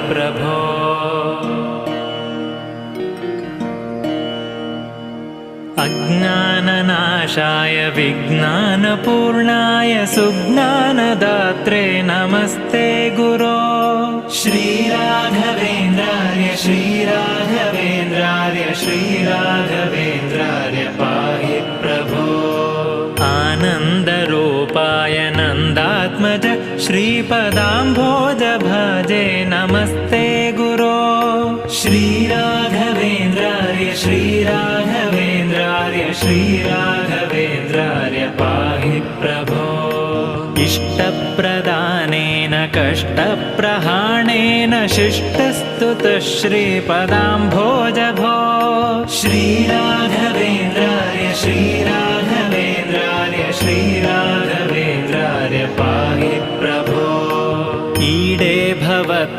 प्रभो। अज्ञाननाशाय विज्ञानपूर्णाय सुज्ञानदात्रे नमस्ते गुरो। श्रीराघवेन्द्रार्य श्रीराघवेन्द्रार्य श्रीराघवेन्द्रार्य पाहि प्रभो। आनन्दरूपाय नन्दात्मज श्रीपदाम्भोज भजे नमस्ते गुरो। श्रीराघवेन्द्रार्य श्रीराघवेन्द्रार्य श्रीराघवेन्द्रार्य पाहि प्रभो। इष्टप्रदानेन कष्टप्रहाणेन शिष्टस्तुतः श्रीपदाम्भोज भो। श्रीराघवेन्द्रार्य श्रीराघवेन्द्रार्य श्रीराघवेन्द्रार्य पाहि प्रभो। ईडे भवत्